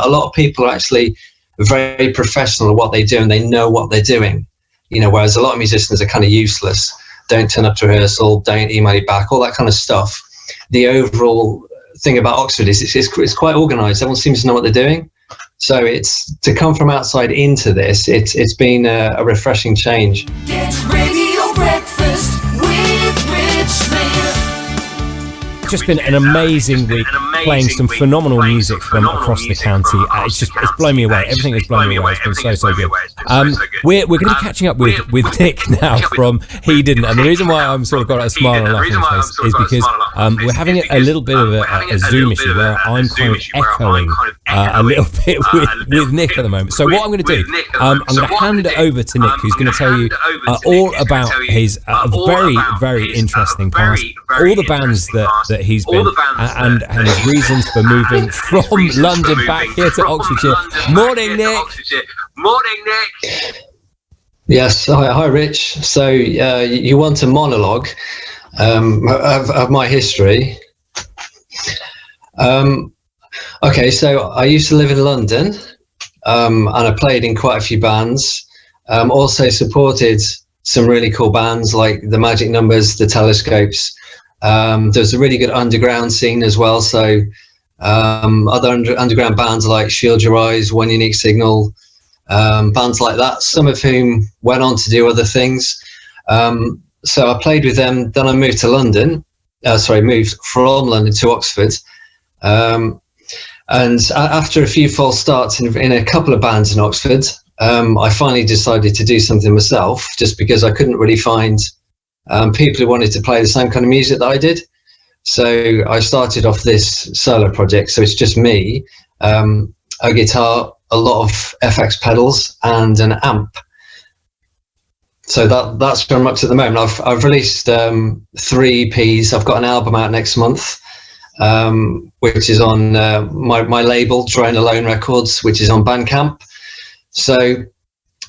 a lot of people are actually very professional at what they do and they know what they're doing, whereas a lot of musicians are kind of useless. Don't turn up to rehearsal, don't email you back, all that kind of stuff. The overall thing about Oxford is it's quite organised. Everyone seems to know what they're doing. So it's to come from outside into this, it's been a refreshing change. Get Radio Breakfast with Rich Smith. Just been an amazing week, playing some phenomenal music from across the county. It's blown me away. Everything has blown me away. It's been so good. We're going to be catching up with Nick now from He Didn't, and the reason why I'm sort of got a smile and a laugh on my face is because we're having a little bit of a Zoom issue where I'm kind of echoing a little bit with Nick at the moment. So what I'm going to do, I'm going to hand it over to Nick, who's going to tell you all about his very, very interesting past, all the bands that he's been, and his reasons for moving from London back here to Oxfordshire. Morning, Nick. Yes, hi Rich. So you want a monologue of my history? Okay, so I used to live in London, and I played in quite a few bands. Also supported some really cool bands like the Magic Numbers, the Telescopes. There's a really good underground scene as well. So other underground bands like Shield Your Eyes, One Unique Signal, bands like that, some of whom went on to do other things. So I played with them. Then I moved to London. Moved from London to Oxford. And after a few false starts in a couple of bands in Oxford, I finally decided to do something myself, just because I couldn't really find people who wanted to play the same kind of music that I did. So I started off this solo project. So it's just me, a guitar, a lot of FX pedals, and an amp. So that's very much at the moment. I've released 3 EPs. I've got an album out next month, which is on my label, Drone Alone Records, which is on Bandcamp. So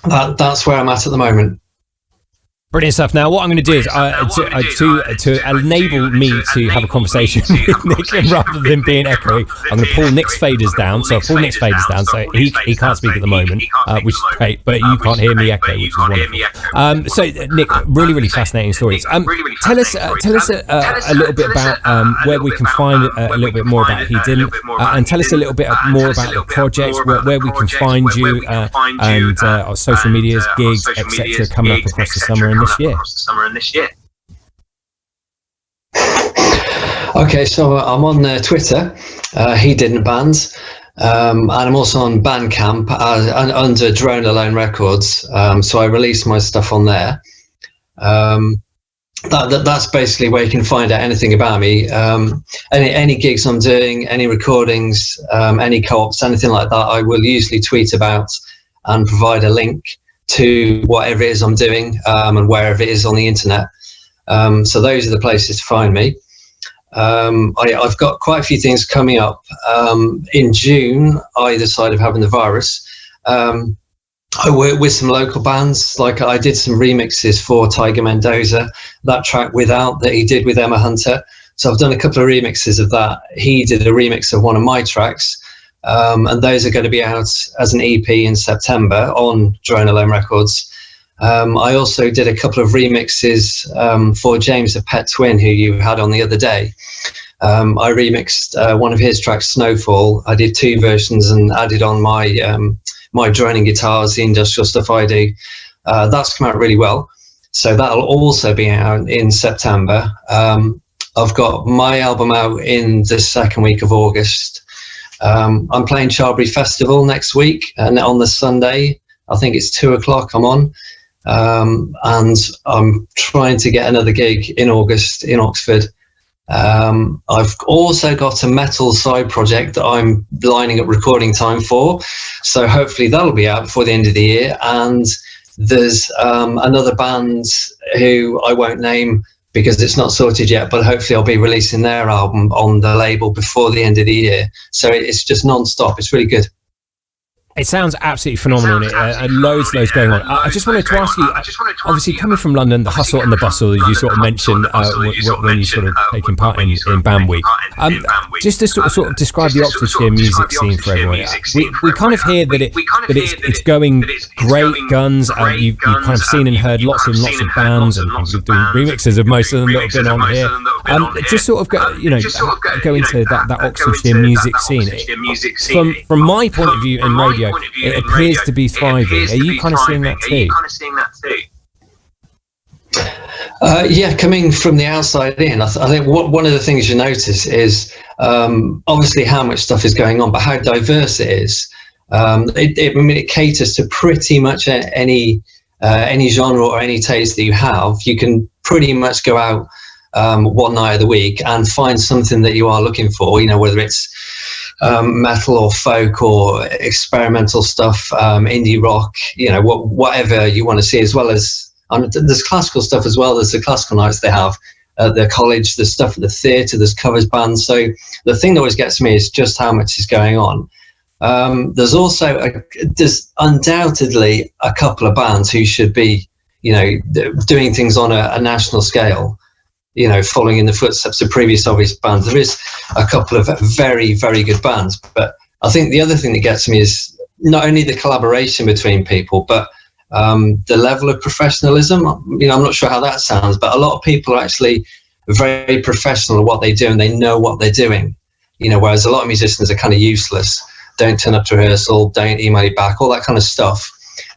that's where I'm at the moment. Brilliant stuff. Now, what I'm going to do is to enable me to have a conversation with Nick rather than being echoey, I'm going to pull Nick's faders down. So I'll pull Nick's faders down, so he can't speak at the moment, which is great, but you can't hear me echo, which is wonderful. So Nick, really fascinating stories. Tell us a little bit about where we can find a little bit more about He Didn't, and tell us a little bit more about the projects, where we can find you, and our social medias, gigs, etc. coming up across the summer and this year. Okay, so I'm on Twitter, He Didn't Bands, and I'm also on Bandcamp under Drone Alone Records. So I release my stuff on there. That's basically where you can find out anything about me. Any gigs I'm doing, any recordings, any co-ops, anything like that, I will usually tweet about and provide a link to whatever it is I'm doing, and wherever it is on the internet. So those are the places to find me. I've got quite a few things coming up in June, either side of having the virus. I work with some local bands, like I did some remixes for Tiger Mendoza, that track Without that he did with Emma Hunter. So I've done a couple of remixes of that. He did a remix of one of my tracks. And those are going to be out as an EP in September on Drone Alone Records. I also did a couple of remixes for James the Pet Twin, who you had on the other day. I remixed one of his tracks, Snowfall. I did 2 versions and added on my droning guitars, the industrial stuff I do. That's come out really well. So that'll also be out in September. I've got my album out in the second week of August. I'm playing Charbury Festival next week, and on the Sunday, I think it's 2:00 I'm on, and I'm trying to get another gig in August in Oxford. I've also got a metal side project that I'm lining up recording time for, so hopefully that'll be out before the end of the year. And there's another band who I won't name because it's not sorted yet, but hopefully I'll be releasing their album on the label before the end of the year. So it's just non-stop. It's really good. It sounds absolutely phenomenal. Loads going on. I just wanted to ask you, obviously coming from London, the hustle and the bustle, as you sort of mentioned when you sort of taking part in Band Week. Just to sort of describe the Oxfordshire music scene for everyone. We kind of hear that it's going great guns. You've kind of seen and heard lots and bands, and you're doing remixes of most of them that have been on here. Just sort of go into that Oxfordshire music scene. From my point of view in radio, it appears to be thriving. Are you kind of seeing that too? Yeah, coming from the outside in, I think one of the things you notice is obviously how much stuff is going on, but how diverse it is. It caters to pretty much any genre or any taste that you have. You can pretty much go out one night of the week and find something that you are looking for, whether it's metal or folk or experimental stuff, indie rock, whatever you want to see, as well as there's classical stuff as well. There's the classical nights they have at the college, there's stuff at the theatre, there's covers bands. So the thing that always gets me is just how much is going on. There's also there's undoubtedly a couple of bands who should be doing things on a national scale, following in the footsteps of previous obvious bands. There is a couple of very, very good bands, but I think the other thing that gets me is not only the collaboration between people, but the level of professionalism. I'm not sure how that sounds, but a lot of people are actually very professional at what they do, and they know what they're doing, whereas a lot of musicians are kind of useless, don't turn up to rehearsal, don't email you back, all that kind of stuff.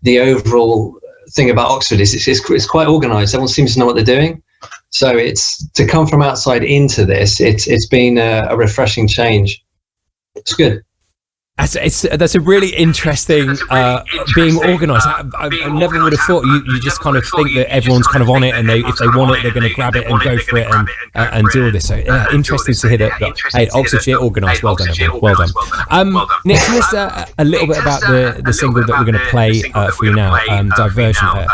The overall thing about Oxford is it's quite organised. Everyone seems to know what they're doing. So it's to come from outside into this. It's been a refreshing change. It's good. That's a really interesting being organised. I never would have thought. You just kind of think that everyone's kind of on it, and if they want it, they're going to grab it and go for it and do all this. So yeah, interesting to hear that. Hey, Oxfordshire organised. Well done, everyone. Well done. Nick, tell us a little bit about the single that we're going to play for you now, Diversion Earth.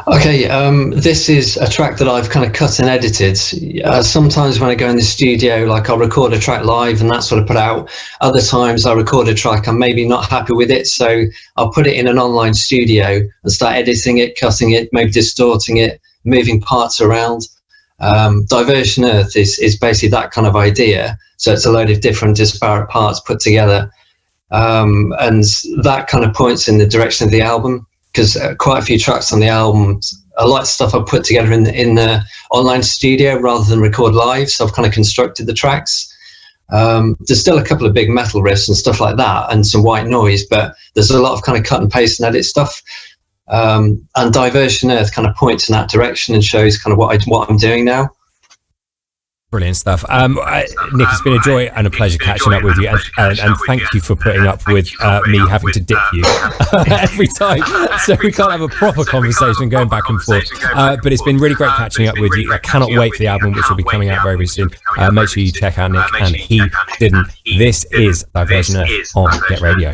Okay, this is a track that I've kind of cut and edited. Sometimes when I go in the studio, like I'll record a track live and that's what I put out. Other times I record a track, I'm maybe not happy with it, so I'll put it in an online studio and start editing it, cutting it, maybe distorting it, moving parts around. Diversion Earth is basically that kind of idea. So it's a load of different disparate parts put together. And that kind of points in the direction of the album, because quite a few tracks on the album, a lot of stuff I put together in the online studio rather than record live. So I've kind of constructed the tracks. There's still a couple of big metal riffs and stuff like that, and some white noise, but there's a lot of kind of cut and paste and edit stuff. And Diversion Earth kind of points in that direction and shows kind of what I'm doing now. Brilliant stuff. Nick, it's been a joy and a pleasure catching up with you, and thank you for putting up with me having to dip you every time, so we can't have a proper conversation going back and forth. But it's been really great catching up with you. I cannot wait for the album, which will be coming out very, very soon. Make sure you check out Nick and He Didn't. This is Diversion Earth on Get Radio.